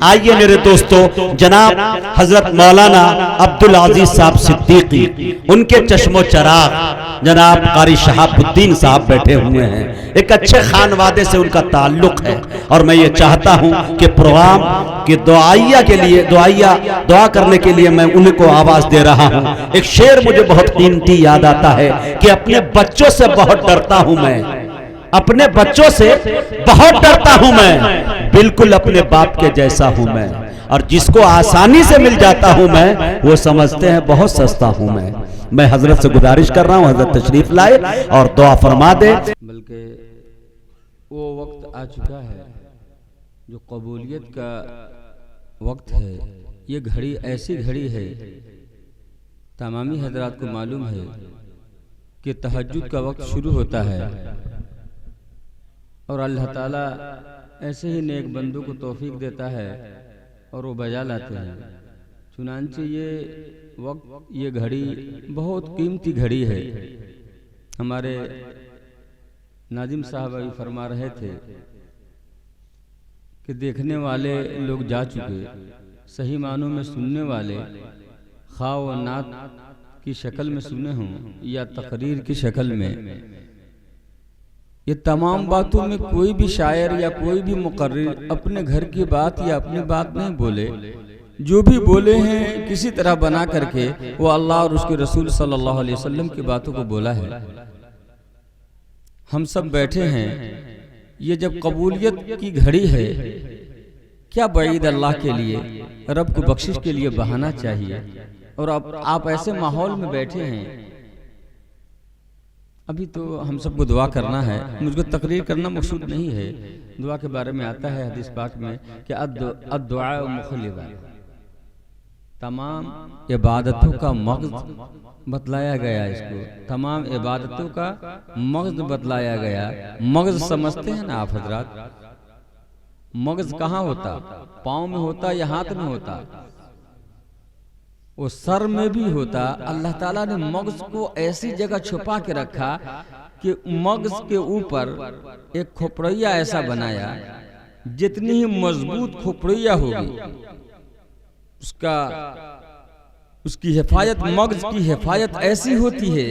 آئیے میرے دوستو، جناب حضرت مولانا عبدالعزیز صاحب صدیقی، ان کے چشم و چراغ جناب قاری شہاب الدین صاحب بیٹھے ہوئے ہیں۔ ایک اچھے خانوادے سے ان کا تعلق ہے، اور میں یہ چاہتا ہوں کہ پروگرام کی دعا کرنے کے لیے میں ان کو آواز دے رہا ہوں۔ ایک شعر مجھے بہت قیمتی یاد آتا ہے کہ اپنے بچوں سے بہت ڈرتا ہوں میں، اپنے بچوں سے بہت ڈرتا ہوں میں، بالکل اپنے باپ کے جیسا ہوں میں، اور جس کو آسانی سے مل جاتا ہوں میں وہ سمجھتے ہیں بہت سستا ہوں میں حضرت سے گزارش کر رہا ہوں حضرت تشریف لائے اور دعا فرما دے۔ بلکہ وہ وقت آ چکا ہے جو قبولیت کا وقت ہے۔ یہ گھڑی ایسی گھڑی ہے، تمامی حضرات کو معلوم ہے کہ تہجد کا وقت شروع ہوتا ہے، اور اللہ تعالیٰ ایسے ہی نیک بندوں کو توفیق دیتا ہے اور وہ بجا لاتے ہیں۔ چنانچہ یہ وقت، یہ گھڑی بہت قیمتی گھڑی ہے۔ ہمارے ناظم صاحب ابھی فرما رہے تھے کہ دیکھنے والے لوگ جا چکے، صحیح معنوں میں سننے والے خواہ و نعت کی شکل میں سنے ہوں یا تقریر کی شکل میں، یہ تمام باتوں میں کوئی بھی شاعر یا کوئی بھی مقرر اپنے گھر کی بات یا اپنی بات نہیں بولے، جو بھی بولے ہیں کسی طرح بنا کر کے وہ اللہ اور اس کے رسول صلی اللہ علیہ وسلم کی باتوں کو بولا ہے۔ ہم سب بیٹھے ہیں، یہ جب قبولیت کی گھڑی ہے، کیا بعید اللہ کے لیے، رب کو بخشش کے لیے بہانا چاہیے، اور آپ ایسے ماحول میں بیٹھے ہیں۔ ابھی تو ہم سب کو دعا کرنا ہے، مجھ کو تقریر کرنا مقصود نہیں ہے۔ دعا کے بارے میں آتا ہے حدیث پاک میں کہ الدعاء مخلبہ، تمام عبادتوں کا مغز بتلایا گیا، اس کو تمام عبادتوں کا مغز بتلایا گیا۔ مغز سمجھتے ہیں نا آپ حضرات؟ مغز کہاں ہوتا؟ پاؤں میں ہوتا یا ہاتھ میں ہوتا؟ وہ سر میں بھی ہوتا۔ اللہ تعالیٰ نے مغز کو ایسی جگہ چھپا کے رکھا کہ مغز کے اوپر ایک کھوپڑیا ایسا بنایا، جتنی ہی مضبوط کھوپڑیا ہوگی اس کی حفاظت، مغز کی حفاظت ایسی ہوتی ہے،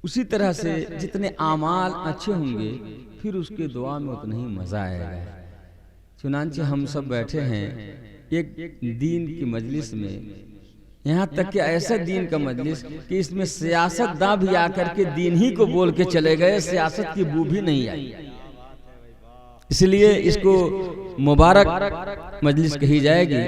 اسی طرح سے جتنے اعمال اچھے ہوں گے پھر اس کے دعا میں اتنا ہی مزہ آئے گا۔ چنانچہ ہم سب بیٹھے ہیں ایک دین کی مجلس میں، یہاں تک کہ ایسا دین کا مجلس کہ اس میں سیاست داں بھی آ کر کے دین ہی کو بول کے چلے گئے، سیاست کی بو بھی نہیں آئی۔ اس لیے اس کو مبارک مجلس کہی جائے گی،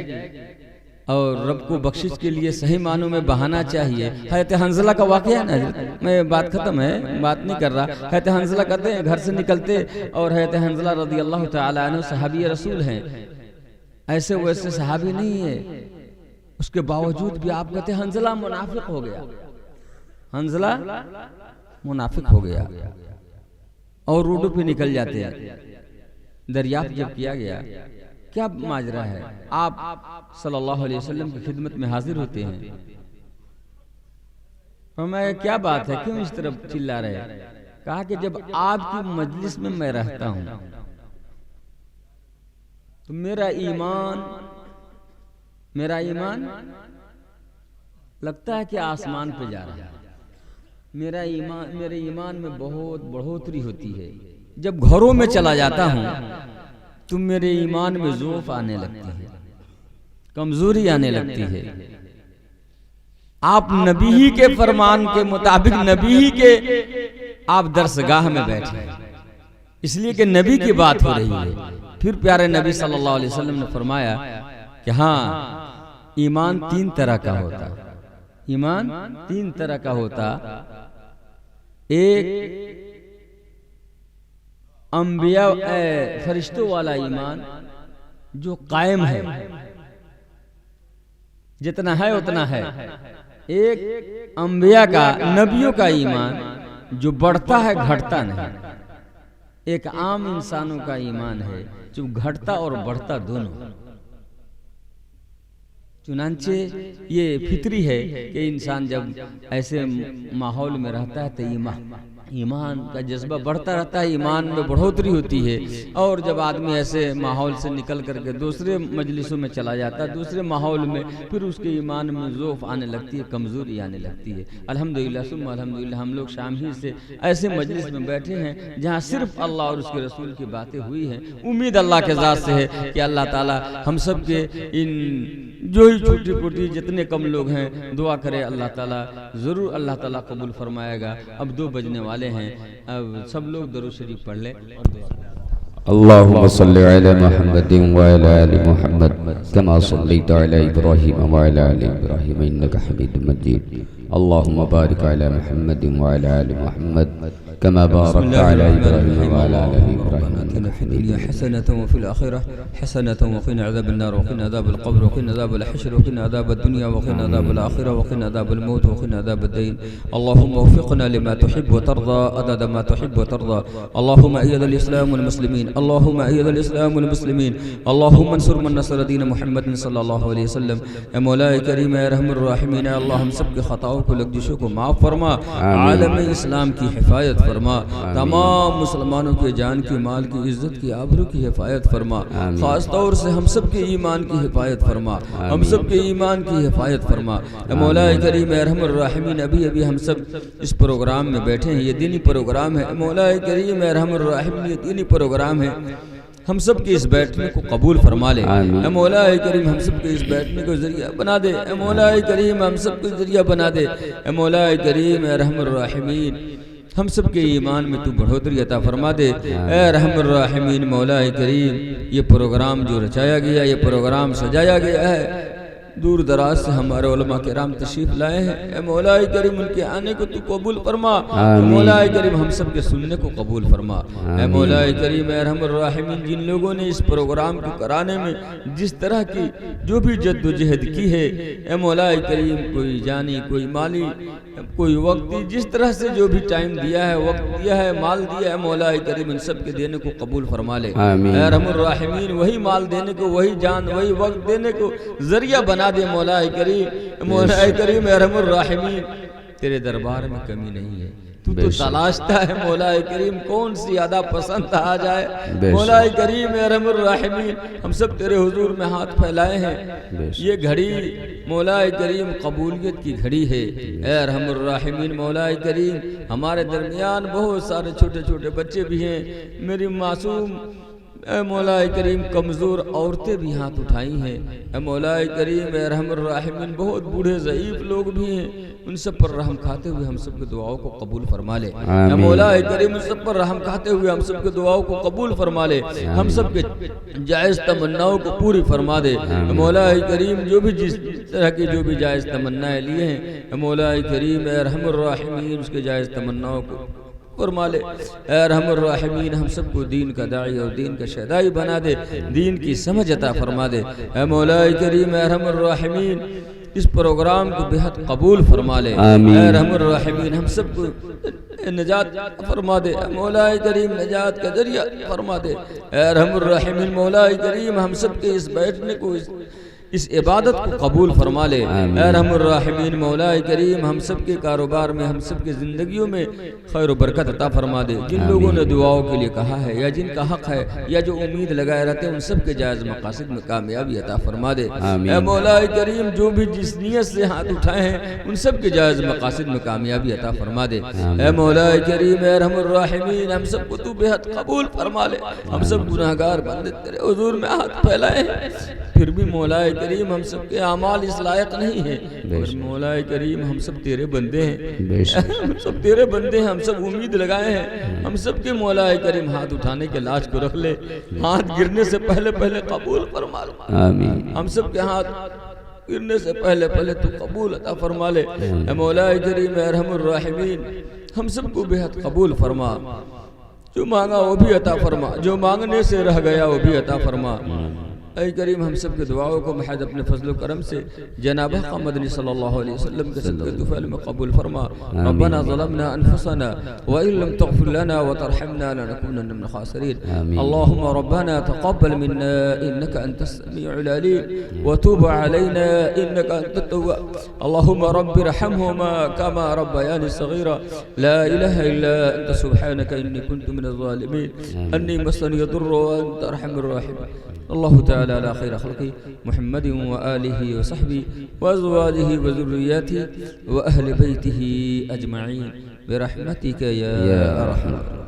اور رب کو بخشش کے لیے صحیح معنوں میں بہانا چاہیے۔ حضرت حنظلہ کا واقعہ ہے نا، میں بات ختم ہے، بات نہیں کر رہا۔ حضرت حنظلہ کہتے ہیں گھر سے نکلتے، اور حضرت حنظلہ رضی اللہ تعالی عنہ صحابی رسول ہیں، ایسے ویسے صحابی نہیں ہے، اس کے باوجود بھی آپ کہتے ہیں حنظلہ منافق ہو گیا، حنظلہ منافق ہو گیا، اور روڈوں پہ نکل جاتے ہیں۔ دریافت جب کیا گیا کیا ماجرا ہے، آپ صلی اللہ علیہ وسلم کی خدمت میں حاضر ہوتے ہیں، فرمایا کیا بات ہے، کیوں اس طرف چلا رہے؟ کہا کہ جب آپ کی مجلس میں میں رہتا ہوں تو میرا ایمان لگتا ہے کہ آسمان پہ جا رہا ہے، میرے ایمان میں بہت بڑھوتری ہوتی ہے۔ جب گھروں میں چلا جاتا ہوں تو میرے ایمان میں ضعف آنے لگتی ہے، کمزوری آنے لگتی ہے۔ آپ نبی ہی کے فرمان کے مطابق، نبی ہی کے آپ درسگاہ میں بیٹھے ہیں، اس لیے کہ نبی کی بات ہو رہی ہے۔ پھر پیارے نبی صلی اللہ علیہ وسلم نے فرمایا کہ ہاں، ایمان تین طرح کا ہوتا، ایمان تین طرح کا ہوتا۔ ایک انبیاء فرشتوں والا ایمان جو قائم ہے، جتنا ہے اتنا ہے. ایک انبیاء کا، نبیوں کا ایمان جو بڑھتا ہے گھٹتا نہیں. ایک عام انسانوں کا ایمان ہے جو گھٹتا اور بڑھتا دونوں. چنانچہ یہ فطری ہے کہ انسان جب ایسے ماحول میں رہتا ہے تو ایمان کا جذبہ بڑھتا رہتا ہے، ایمان میں بڑھوتری ہوتی ہے. اور جب آدمی ایسے ماحول سے نکل کر کے دوسرے مجلسوں میں چلا جاتا ہے، دوسرے ماحول میں، پھر اس کے ایمان میں ضعف آنے لگتی ہے، کمزوری آنے لگتی ہے. الحمدللہ ثم الحمدللہ ہم لوگ شام ہی سے ایسے مجلس میں بیٹھے ہیں جہاں صرف اللہ اور اس کے رسول کی باتیں ہوئی ہیں. امید اللہ کے ذات سے ہے کہ اللہ تعالی ہم سب کے ان جو ہی چھوٹی پوٹی جتنے کم لوگ ہیں دعا کرے اللہ تعالیٰ ضرور اللہ تعالیٰ قبول فرمائے گا. اب 2 بجنے والے ہیں، اب سب لوگ درود شریف پڑھ لیں. اللهم صل على محمد وعلى آل محمد كما صليت على إبراهيم وعلى آل إبراهيم إنك حميد مجيد. اللهم بارك على محمد وعلى آل محمد كما باركت على إبراهيم وعلى آل إبراهيم آتنا في الدنيا حسنة وفي الآخرة حسنة وقنا عذاب النار وقنا عذاب القبر وقنا عذاب الحشر وقنا عذاب الدنيا وقنا عذاب الآخرة وقنا عذاب الموت وقنا عذاب الدين. اللهم وفقنا لما تحب وترضى عدد ما تحب وترضى. اللهم أيد الإسلام والمسلمين، اللهم أيد الإسلام والمسلمين، اللهم انصر من نصر دين محمد صلی اللہ علیہ وسلم. اے مولا کریم اے رحم الراحمین، اے اللہ ہم سب کے خطاؤں کو لغزشوں کو معاف فرما، عالم اسلام کی حفاظت فرما، تمام مسلمانوں کے جان کی، مال کی، عزت کی، آبرو کی حفاظت فرما. خاص طور سے ہم سب کے ایمان کی حفاظت فرما، ہم سب کے ایمان کی حفاظت فرما. اے مولا کریم اے رحم الراحمین، ابھی ہم سب اس پروگرام میں بیٹھے ہیں، یہ دینی پروگرام ہے. اے مولا کریم اے رحم الراحمین، یہ دینی پروگرام ہے. ہم سب کے اس بیٹھنے کو قبول فرما لے. اے مولا کریم ہم سب کے اس بیٹھنے کو ذریعہ بنا دے. اے مولا کریم ہم سب کو ذریعہ بنا دے. اے مولا کریم اے رحم الراحمین ہم سب کے ایمان میں تو بڑھوتری عطا فرما دے. اے رحم الراحمین مولا کریم یہ پروگرام جو رچایا گیا، یہ پروگرام سجایا گیا ہے، دور دراز سے ہمارے علماء کرام تشریف لائے ہیں. اے مولا کریم ان کے آنے کو تو قبول فرما. اے مولا کریم ہم سب کے سننے کو قبول فرما. اے مولا کریم اے رحم الراحمین جن لوگوں نے اس پروگرام کو کرانے میں جس طرح کی جو بھی جد و جہد کی ہے، اے مولا کریم کوئی جانی، کوئی مالی، کوئی وقتی، جس طرح سے جو بھی ٹائم دیا ہے، وقت دیا ہے، مال دیا ہے، مولا کریم ان سب کے دینے کو قبول فرما لے. اے رحم الراحمین وہی مال دینے کو، وہی جان، وہی وقت دینے کو ذریعہ بنا دے. مولا کریم، مولا کریم اے رحم الراحمین تیرے دربار میں کمی نہیں ہے، تو تلاشتا ہے مولا کریم کون سی ادا پسند آ جائے. مولا کریم اے رحم الراحمین ہم سب تیرے حضور میں ہاتھ پھیلائے ہیں. یہ گھڑی مولا کریم قبولیت کی گھڑی ہے. اے رحم الراحمین مولا کریم ہمارے درمیان بہت سارے چھوٹے چھوٹے بچے بھی ہیں، میری معصوم اے مولا کریم کمزور عورتیں بھی ہاتھ اٹھائی ہیں. اے مولا کریم اے رحم الراحمین بہت بوڑھے ضعیف لوگ بھی ہیں، ان سب پر رحم کھاتے ہوئے ہم سب کے دعاؤں کو قبول فرما لے. اے مولا کریم ان سب پر رحم کھاتے ہوئے ہم سب کے دعاؤں کو قبول فرما لے. ہم سب کے جائز تمناؤں کو پوری فرما دے. اے مولا کریم جو بھی جس طرح کی جو بھی جائز تمنائیں لیے ہیں، اے مولا کریم اے رحم الراحمین اس کے جائز تمناؤں کو فرما لے. اے رحم الراحمین ہم سب کو دین کا داعی اور دین کا شہدائی بنا دے، دین کی سمجھ عطا فرما دے. اے مولا کریم اے رحم الراحمین اس پروگرام کو بہت قبول فرما لے. اے رحم الراحمین ہم سب کو نجات فرما دے. اے مولا کریم نجات کا ذریعہ فرما دے. اے رحم الراحمین مولا کریم ہم سب کے اس بیٹھنے کو، اس عبادت کو قبول فرما لے. اے رحم الراحمین مولا کریم ہم سب کے کاروبار میں، ہم سب کے زندگیوں میں خیر و برکت عطا فرما دے. جن لوگوں نے دعاؤں کے لیے کہا ہے یا جن کا حق ہے یا جو امید لگائے رہتے ہیں، ان سب کے جائز مقاصد میں کامیابی عطا فرما دے. اے مولا کریم جو بھی جس نیت سے ہاتھ اٹھائے ہیں، ان سب کے جائز مقاصد میں کامیابی عطا فرما دے. اے مولا کریم اے رحم الراحمین ہم سب کو تو بہت قبول فرما لے. ہم سب گناہگار بندے تیرے حضور میں ہاتھ پھیلائے ہیں، پھر بھی مولا کریم ہم سب کے اعمال اس لائق نہیں ہیں. اور مولا کریم ہم سب تیرے بندے ہیں، ہم سب تیرے بندے ہیں، ہم سب امید لگائے ہیں. ہم سب کے مولا کریم ہاتھ اٹھانے کے لاج کو رکھ لے، ہاتھ گرنے سے پہلے قبول فرما لے. ہم سب کے ہاتھ گرنے سے پہلے تو قبول عطا فرما لے. اے مولا کریم اے رحم الراحمین ہم سب کو بہت قبول فرما. جو مانگا وہ بھی عطا فرما، جو مانگنے سے رہ گیا وہ بھی عطا فرما. اے کریم ہم سب کے دعاؤں کو محض اپنے فضل و کرم سے جناب حق مدنی صلی اللہ علیہ وسلم کے صدقے طفیل میں قبول فرما. ربنا ظلمنا انفسنا وان لم تغفر لنا وترحمنا لنكونن من الخاسرين. اللهم ربنا تقبل منا انك انت السميع العليم وتوب علينا انك انت التواب. اللهم رب ارحمهما كما ربياني صغيرا. لا اله الا انت سبحانك اني كنت من الظالمين. اني مسني الضر وانت ارحم الراحمين. الله تعالى على خير خلقه محمد وآله وصحبه وأزواجه وذرياته وأهل بيته أجمعين برحمتك يا أرحم الراحمين.